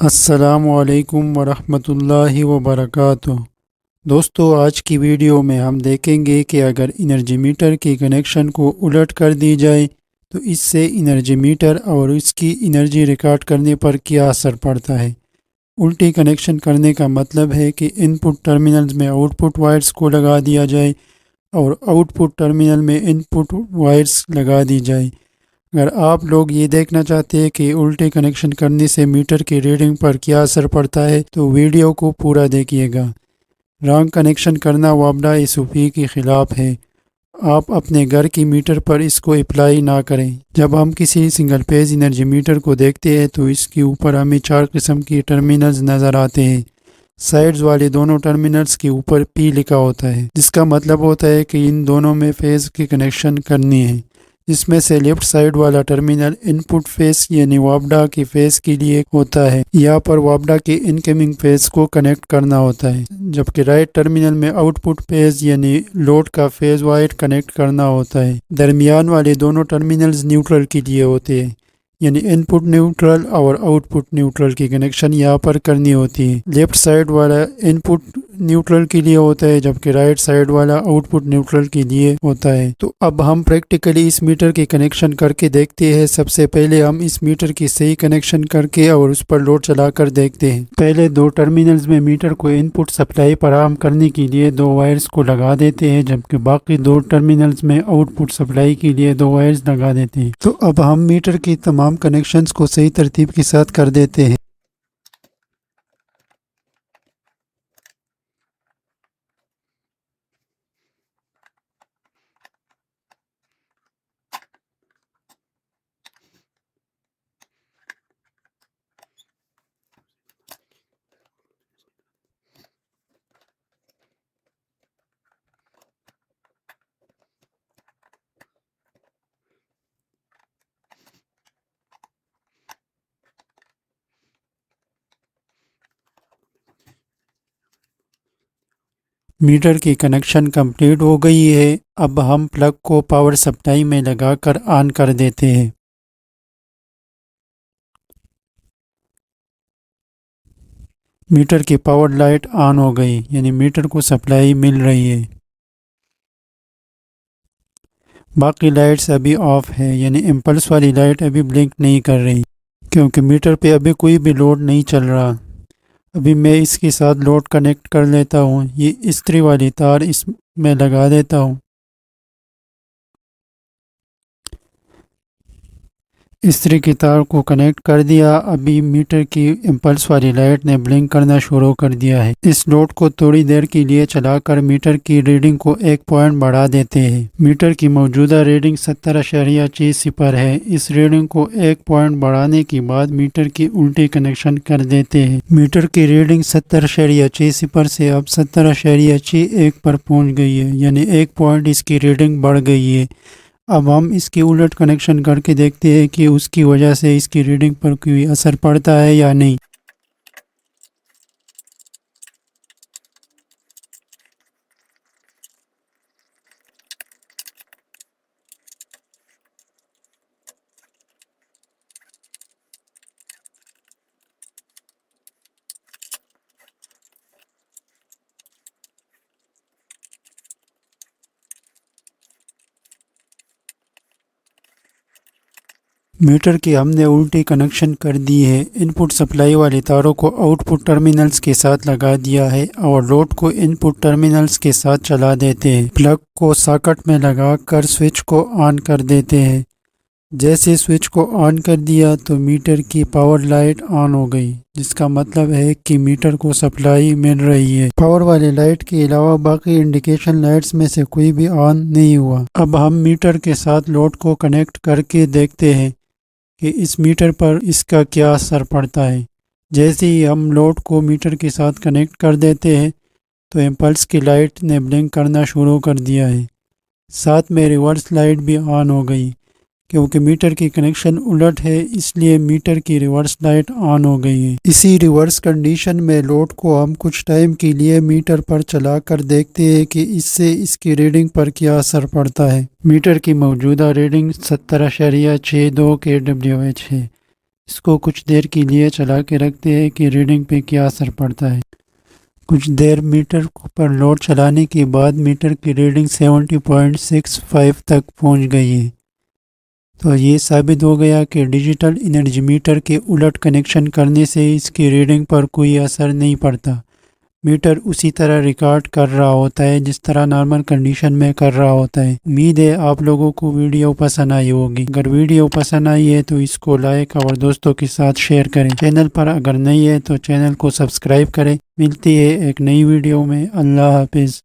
السلام علیکم ورحمۃ اللہ وبرکاتہ۔ دوستو، آج کی ویڈیو میں ہم دیکھیں گے کہ اگر انرجی میٹر کے کنیکشن کو الٹ کر دی جائے تو اس سے انرجی میٹر اور اس کی انرجی ریکارڈ کرنے پر کیا اثر پڑتا ہے۔ الٹی کنیکشن کرنے کا مطلب ہے کہ ان پٹ ٹرمینلز میں آؤٹ پٹ وائرز کو لگا دیا جائے اور آؤٹ پٹ ٹرمینل میں ان پٹ وائرز لگا دی جائے۔ اگر آپ لوگ یہ دیکھنا چاہتے ہیں کہ الٹے کنیکشن کرنے سے میٹر کی ریڈنگ پر کیا اثر پڑتا ہے تو ویڈیو کو پورا دیکھیے گا۔ رانگ کنیکشن کرنا وابڈا SOP کے خلاف ہے۔ آپ اپنے گھر کی میٹر پر اس کو اپلائی نہ کریں۔ جب ہم کسی سنگل پیج انرجی میٹر کو دیکھتے ہیں تو اس کے اوپر ہمیں 4 قسم کی ٹرمینلز نظر آتے ہیں۔ سائیڈز والے دونوں ٹرمینلز کے اوپر P لکھا ہوتا ہے، جس کا مطلب ہوتا ہے کہ ان دونوں میں فیز کی کنیکشن کرنی ہے۔ اس میں سے لیفٹ سائیڈ والا ٹرمینل ان پٹ فیز یعنی وابڈا کے فیز کے لیے ہوتا ہے، یہاں پر وابڈا کے انکمنگ فیز کو کنیکٹ کرنا ہوتا ہے، جبکہ رائٹ ٹرمینل میں آؤٹ پٹ فیز یعنی لوڈ کا فیز وائر کنیکٹ کرنا ہوتا ہے۔ درمیان والے دونوں ٹرمینلز نیوٹرل کے لیے ہوتے ہیں، یعنی ان پٹ نیوٹرل اور آؤٹ پٹ نیوٹرل کی کنیکشن یہاں پر کرنی ہوتی ہے۔ لیفٹ سائیڈ والا ان پٹ نیوٹرل کے لیے ہوتا ہے، جبکہ رائٹ سائیڈ والا آؤٹ پٹ نیوٹرل کے لیے ہوتا ہے۔ تو اب ہم پریکٹیکلی اس میٹر کی کنیکشن کر کے دیکھتے ہیں۔ سب سے پہلے ہم اس میٹر کی صحیح کنیکشن کر کے اور اس پر لوڈ چلا کر دیکھتے ہیں۔ پہلے 2 ٹرمینلز میں میٹر کو ان پٹ سپلائی فراہم کرنے کے لیے 2 وائرز کو لگا دیتے ہیں، جبکہ باقی 2 ٹرمینلز میں آؤٹ پٹ سپلائی کے لیے 2 وائرز لگا دیتے ہیں۔ تو اب ہم میٹر کی تمام کنیکشنز کو صحیح ترتیب کے ساتھ کر دیتے ہیں۔ میٹر کی کنیکشن کمپلیٹ ہو گئی ہے۔ اب ہم پلگ کو پاور سپلائی میں لگا کر آن کر دیتے ہیں۔ میٹر کی پاور لائٹ آن ہو گئی، یعنی میٹر کو سپلائی مل رہی ہے۔ باقی لائٹس ابھی آف ہے، یعنی امپلس والی لائٹ ابھی بلنک نہیں کر رہی، کیونکہ میٹر پہ ابھی کوئی بھی لوڈ نہیں چل رہا۔ ابھی میں اس کے ساتھ لوڈ کنیکٹ کر لیتا ہوں، یہ استری والی تار اس میں لگا دیتا ہوں۔ استری کی تار کو کنیکٹ کر دیا۔ ابھی میٹر کی امپلس والی لائٹ نے بلنک کرنا شروع کر دیا ہے۔ اس لوڈ کو تھوڑی دیر کے لیے چلا کر میٹر کی ریڈنگ کو 1 پوائنٹ بڑھا دیتے ہیں۔ میٹر کی موجودہ ریڈنگ 70.60 ہے۔ اس ریڈنگ کو 1 پوائنٹ بڑھانے کے بعد میٹر کی الٹی کنیکشن کر دیتے ہیں۔ میٹر کی ریڈنگ 70.60 سے اب 70.61 پر پہنچ گئی ہے، یعنی 1 پوائنٹ اس کی ریڈنگ بڑھ گئی ہے۔ اب ہم اس کی الٹ کنیکشن کر کے دیکھتے ہیں کہ اس کی وجہ سے اس کی ریڈنگ پر کوئی اثر پڑتا ہے یا نہیں۔ میٹر کی ہم نے الٹی کنیکشن کر دی ہے۔ ان پٹ سپلائی والے تاروں کو آؤٹ پٹ ٹرمینلز کے ساتھ لگا دیا ہے اور لوڈ کو ان پٹ ٹرمینلز کے ساتھ چلا دیتے ہیں۔ پلگ کو ساکٹ میں لگا کر سوئچ کو آن کر دیتے ہیں۔ جیسے سوئچ کو آن کر دیا تو میٹر کی پاور لائٹ آن ہو گئی، جس کا مطلب ہے کہ میٹر کو سپلائی مل رہی ہے۔ پاور والی لائٹ کے علاوہ باقی انڈیکیشن لائٹس میں سے کوئی بھی آن نہیں ہوا۔ اب ہم میٹر کے ساتھ لوڈ کو کنیکٹ کر کے دیکھتے ہیں کہ اس میٹر پر اس کا کیا اثر پڑتا ہے۔ جیسے ہی ہم لوڈ کو میٹر کے ساتھ کنیکٹ کر دیتے ہیں تو امپلس کی لائٹ نے بلنک کرنا شروع کر دیا ہے، ساتھ میں ریورس لائٹ بھی آن ہو گئی۔ کیونکہ میٹر کی کنیکشن الٹ ہے، اس لیے میٹر کی ریورس لائٹ آن ہو گئی ہے۔ اسی ریورس کنڈیشن میں لوڈ کو ہم کچھ ٹائم کے لیے میٹر پر چلا کر دیکھتے ہیں کہ اس سے اس کی ریڈنگ پر کیا اثر پڑتا ہے۔ میٹر کی موجودہ ریڈنگ 70.62 kWh ہے۔ اس کو کچھ دیر کے لیے چلا کے رکھتے ہیں کہ ریڈنگ پہ کیا اثر پڑتا ہے۔ کچھ دیر میٹر پر لوڈ چلانے کے بعد میٹر کی ریڈنگ 70.65 تک پہنچ گئی ہے۔ تو یہ ثابت ہو گیا کہ ڈیجیٹل انرجی میٹر کے الٹ کنیکشن کرنے سے اس کی ریڈنگ پر کوئی اثر نہیں پڑتا۔ میٹر اسی طرح ریکارڈ کر رہا ہوتا ہے جس طرح نارمل کنڈیشن میں کر رہا ہوتا ہے۔ امید ہے آپ لوگوں کو ویڈیو پسند آئی ہوگی۔ اگر ویڈیو پسند آئی ہے تو اس کو لائک اور دوستوں کے ساتھ شیئر کریں۔ چینل پر اگر نہیں ہے تو چینل کو سبسکرائب کریں۔ ملتی ہے ایک نئی ویڈیو میں۔ اللہ حافظ۔